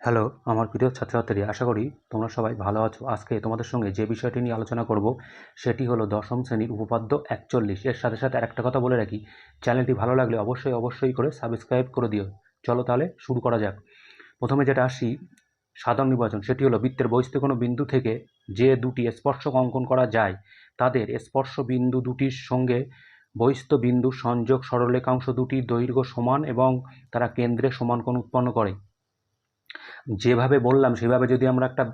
Hello, আমার প্রিয় ছাত্রছাত্রী, আশা করি তোমরা সবাই ভালো আছো। আজকে তোমাদের সঙ্গে যে বিষয়টি নিয়ে আলোচনা করব সেটি হলো দশম শ্রেণীর উপপাদ্য 41। এর সাথে সাথে আরেকটা কথা বলে রাখি, চ্যানেলটি ভালো লাগলে অবশ্যই করে সাবস্ক্রাইব করে দিও। চলো তাহলে শুরু করা যাক। প্রথমে যেটা আসি, সাধারণ নির্বাচন, সেটি হলো বৃত্তের বহিস্থ কোনো বিন্দু থেকে যে দুটি স্পর্শক অঙ্কন করা যায় তাদের স্পর্শ বিন্দু দুটির সঙ্গে বহিস্থ বিন্দুর সংযোগ সরলরেখাংশ দুটির দৈর্ঘ্য সমান এবং তারা কেন্দ্রে সমান কোণ উৎপন্ন করে। যেভাবে বললাম সেভাবে যদি আমরা একটা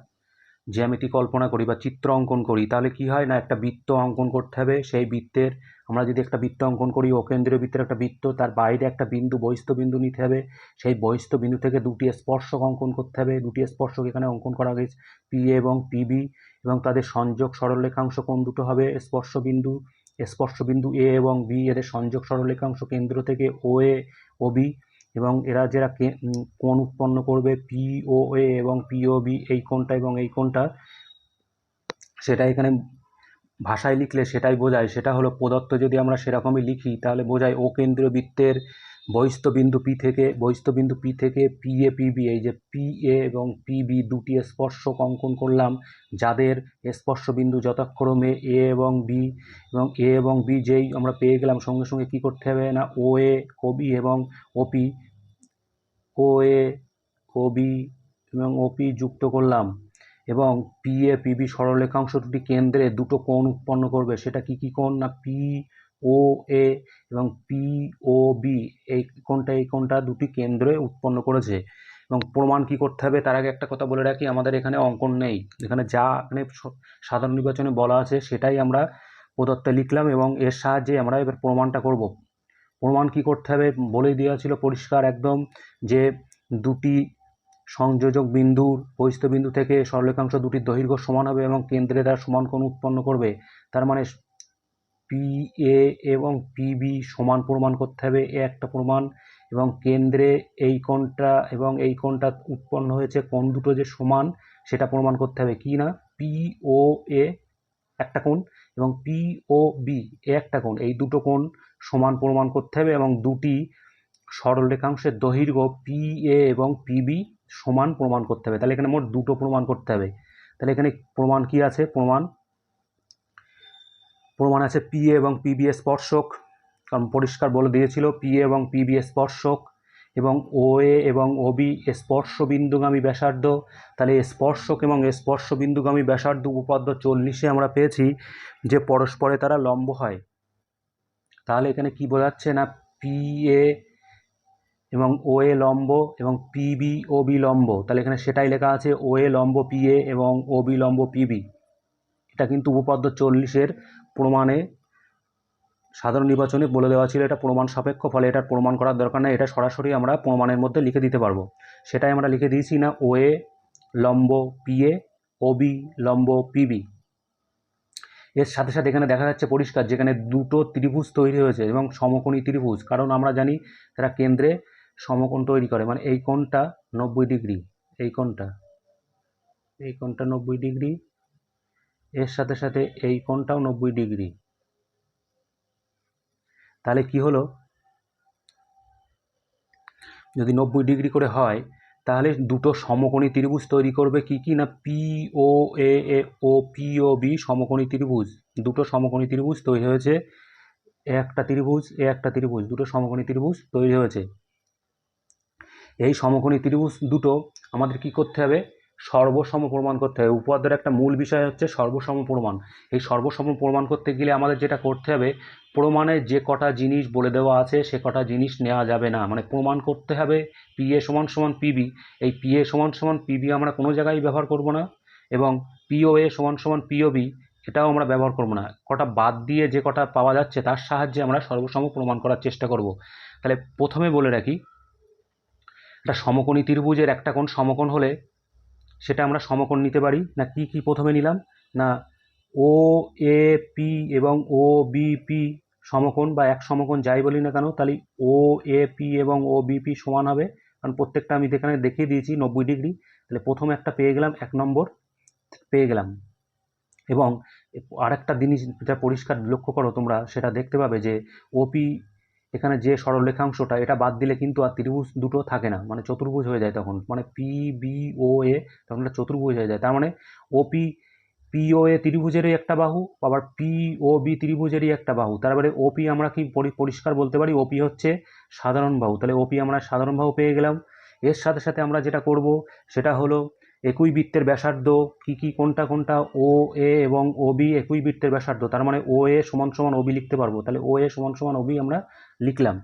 জ্যামিতি কল্পনা করি বা চিত্র অঙ্কন করি, তাহলে কি হয় না, একটা বৃত্ত অঙ্কন করতে হবে। সেই বৃত্তের আমরা যদি একটা বৃত্ত অঙ্কন করি, অকেন্দ্রীয় বৃত্তের একটা বৃত্ত, তার বাইরে একটা বিন্দু বহিস্থ বিন্দু নিতে হবে। সেই বহিস্থ বিন্দু থেকে দুটি স্পর্শক অঙ্কন করতে হবে। দুটি স্পর্শক এখানে অঙ্কন করা গেছে, পি এ এবং পিবি, এবং তাদের সংযোগ সরলরেখাংশ কোণ দুটো হবে স্পর্শ বিন্দু এ এবং বি, এদের সংযোগ সরলরেখাংশ কেন্দ্র থেকে ও এ ও বি, এবং এরা যারা কোণ উৎপন্ন করবে পি ও এ এবং পি ও বি, এই কোণটা এবং এই কোণটা, সেটা এখানে ভাষায় লিখলে সেটাই বোঝায়। সেটা হলো প্রদত্ত, যদি আমরা সেরকমই লিখি তাহলে বোঝায় ও কেন্দ্রীয় বৃত্তের বহিস্থ বিন্দু পি থেকে পি এ পিবি, এই যে পি এ এবং পিবি দুটি স্পর্শক অঙ্কন করলাম, যাদের স্পর্শ বিন্দু যথাক্রমে এ এবং বি, এবং এ এবং বি যেই আমরা পেয়ে গেলাম, সঙ্গে সঙ্গে কী করতে হবে না, ও এ ও বি এবং ওপি, ও এ ও বি এবং ওপি যুক্ত করলাম, এবং পি এ পিবি সরলরেখাংশ দুটি কেন্দ্রে দুটো কোণ উৎপন্ন করবে। সেটা কি কি কোণ না, পি ও এ এবং পি ও বি, এই কোণটা দুটি কেন্দ্রে উৎপন্ন করেছে। এবং প্রমাণ কি করতে হবে তার আগে একটা কথা বলে রাখি, আমাদের এখানে অঙ্কন নেই। এখানে যা এখানে সাধারণ নির্বাচনে বলা আছে সেটাই আমরা প্রদত্তে লিখলাম, এবং এর সাহায্যে আমরা এবার প্রমাণটা করব। প্রমাণ কি করতে হবে বলেই দেওয়া ছিল পরিষ্কার একদম, যে দুটি সংযোজক বিন্দুর বহিস্থ বিন্দু থেকে সরলরেখাংশ দুটির দৈর্ঘ্য সমান হবে এবং কেন্দ্রে তার সমান কোণ উৎপন্ন করবে। তার মানে পি এ এবং পিবি সমান প্রমাণ করতে হবে, এ একটা প্রমাণ। এবং কেন্দ্রে এই কোণটা এবং এই কোণটা উৎপন্ন হয়েছে, কোণ দুটো যে সমান সেটা প্রমাণ করতে হবে। কি না, পি ও এ একটা কোণ এবং পি ও বি এ একটা কোণ, এই দুটো কোণ সমান প্রমাণ করতে হবে, এবং দুটি সরলরেখাংশের দৈর্ঘ্য পি এ এবং পিবি সমান প্রমাণ করতে হবে। তাহলে এখানে মোট দুটো প্রমাণ করতে হবে। তাহলে এখানে প্রমাণ কি আছে, প্রমাণ আছে পি এ এবং পিবি স্পর্শক, কারণ পরিষ্কার বলে দিয়েছিল পি এ এবং পিবি স্পর্শক, এবং ও এ এবং ওবি স্পর্শ বিন্দুগামী ব্যাসার্ধ। তাহলে স্পর্শক এবং স্পর্শ বিন্দুগামী ব্যাসার্ধ উপপাদ্য 40-এ আমরা পেয়েছি যে পরস্পরে তারা লম্ব হয়। তাহলে এখানে কি বোঝাচ্ছে না, পি এ এবং ও এ লম্ব এবং পিবি ও বি লম্ব। তাহলে এখানে সেটাই লেখা আছে, ও এ লম্ব পি এ এবং ও বি লম্ব পিবি। এটা কিন্তু উপপাদ্য 40-এর প্রমাণে সাধারণ নির্বাচনে বলে দেওয়া ছিল, এটা প্রমাণ সাপেক্ষ, ফলে এটার প্রমাণ করার দরকার নেই, এটা সরাসরি আমরা প্রমাণের মধ্যে লিখে দিতে পারবো। সেটাই আমরা লিখে দিয়েছি না, ও এ লম্ব পি এ, ও বি লম্ব পিবি। এর সাথে সাথে এখানে দেখা যাচ্ছে পরিষ্কার, যেখানে দুটো ত্রিভুজ তৈরি হয়েছে এবং সমকোণী ত্রিভুজ, কারণ আমরা জানি তারা কেন্দ্রে সমকোণ তৈরি করে, মানে এই কোণটা 90 ডিগ্রি, এই কোণটা 90 ডিগ্রি, এর সাথে সাথে এই কোণটাও 90 ডিগ্রি। তাহলে কি হলো, যদি 90 ডিগ্রি করে হয় তাহলে দুটো সমকোণী ত্রিভুজ তৈরি করবে। কি কি না, পি ও এ ও পি ও বি সমকোণী ত্রিভুজ, দুটো সমকোণী ত্রিভুজ তৈরি হয়েছে। একটা ত্রিভুজ, দুটো সমকোণী ত্রিভুজ তৈরি হয়েছে। এই সমকোণী ত্রিভুজ দুটো আমাদের কি করতে হবে, সর্বসম প্রমাণ করতে হবে। উপপাদ্যের একটা মূল বিষয় হচ্ছে সর্বসম প্রমাণ। এই সর্বসম প্রমাণ করতে গেলে আমাদের যেটা করতে হবে, প্রমাণে যে কটা জিনিস বলে দেওয়া আছে সে কটা জিনিস নেওয়া যাবে না। মানে প্রমাণ করতে হবে পি এ সমান সমান পিবি, এই পি এ সমান সমান পিবি আমরা কোনো জায়গায় ব্যবহার করব না, এবং পিও এ সমান সমান পিওবি এটাও আমরা ব্যবহার করব না। কটা বাদ দিয়ে যে কটা পাওয়া যাচ্ছে তার সাহায্যে আমরা সর্বসম প্রমাণ করার চেষ্টা করব। তাহলে প্রথমে বলে রাখি, একটা সমকোণী ত্রিভুজের একটা কোণ সমকোণ হলে সেটা আমরা সমকোণ নিতে পারি না। কি কি প্রথমে নিলাম না, ও এ পি এবং ও বি পি সমকোণ বা এক সমকোণ যাই বলি না কেন, তাহলে ও এ পি এবং ও বি পি সমান হবে, কারণ প্রত্যেকটা আমি এখানে দেখিয়ে দিয়েছি 90 ডিগ্রি। তাহলে প্রথমে একটা পেয়ে গেলাম, 1 নম্বর পেয়ে গেলাম। এবং আরেকটা জিনিস যেটা পরিষ্কার লক্ষ্য করো তোমরা, সেটা দেখতে পাবে যে ওপি এখানে যে সরলরেখাংশটা এটা বাদ দিলে কিন্তু আর ত্রিভুজ দুটো থাকে না, মানে চতুর্ভুজ হয়ে যায় তখন, মানে পি বি ও এ তখন এটা চতুর্ভুজ হয়ে যায়। তার মানে ওপি পিও এ ত্রিভুজেরই একটা বাহু, আবার পি ও বি ত্রিভুজেরই একটা বাহু। তারপরে ওপি আমরা কি পরিষ্কার বলতে পারি, ওপি হচ্ছে সাধারণ বাহু। তাহলে ওপি আমরা সাধারণ বাহু পেয়ে গেলাম। এর সাথে সাথে আমরা যেটা করব সেটা হলো একই বৃত্তের ব্যাসার্ধ কি কি কোনটা কোনটা, ও এ এবং ও বি একই বৃত্তের ব্যাসার্ধ, তার মানে ও এ সমান সমান ও বি লিখতে পারবো। তাহলে ও এ সমান সমান ও বি আমরা লিখলাম।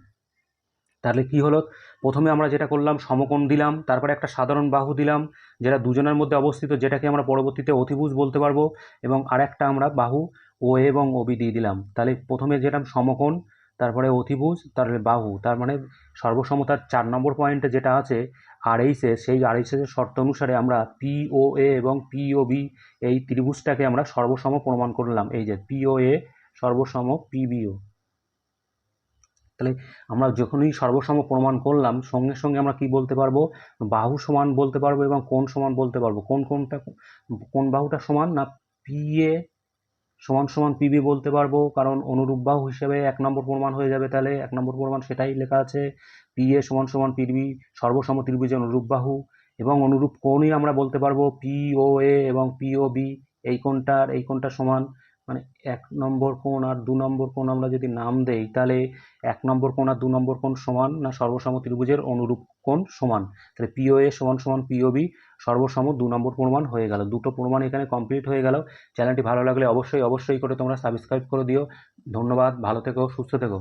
তাহলে কি হলো, প্রথমে আমরা যেটা করলাম সমকোণ দিলাম, তারপরে একটা সাধারণ বাহু দিলাম যেটা দুজনের মধ্যে অবস্থিত, যেটাকে আমরা পরবর্তীতে অতিভুজ বলতে পারবো, এবং আরেকটা আমরা বাহু ও এ এবং ও বি দিয়ে দিলাম। তাহলে প্রথমে যেটা সমকোণ, তারপরে অতিভুজ, তারপরে বাহু, তার মানে সর্বসমতার 4 নম্বর পয়েন্টে যেটা আছে আরএইচএ, সেই আরএইচএস শর্ত অনুসারে আমরা পি ও এ এবং পি ও বি এই ত্রিভুজটাকে আমরা সর্বসম প্রমাণ করলাম। এই যে পি ও এ সর্বসম পি বিও। তাহলে আমরা যখনই সর্বসম প্রমাণ করলাম সঙ্গে সঙ্গে আমরা কি বলতে পারবো, বাহু সমান বলতে পারবো এবং কোণ সমান বলতে পারবো। কোন বাহুটা সমান না, পি এ সমান সমান পিবি বলতে পারবো, কারণ অনুরূপ বাহু হিসেবে 1 নম্বর প্রমাণ হয়ে যাবে। তাহলে 1 নম্বর প্রমাণ সেটাই লেখা আছে, পি এ সমান সমান পিবি সর্বসম ত্রিভুজের অনুরূপ বাহু। এবং অনুরূপ কোণই আমরা বলতে পারবো পি ও এ এবং পি ও বি, এই কোণটা সমান, মানে 1 নম্বর কোণ আর 2 নম্বর কোণ আমরা যদি নাম দেই, তাহলে 1 নম্বর কোণ আর 2 নম্বর কোণ সমান না সর্বসম ত্রিভুজের অনুরূপ কোণ সমান। তাহলে পি ও এ সমান সমান পি ও বি সর্বসম 2 নম্বর প্রমাণ হয়ে গেল। দুটো প্রমাণ এখানে কমপ্লিট হয়ে গেল। চ্যানেলটি ভালো লাগলে অবশ্যই অবশ্যই করে তোমরা সাবস্ক্রাইব করে দিও। ধন্যবাদ, ভালো থেকো, সুস্থ থেকো।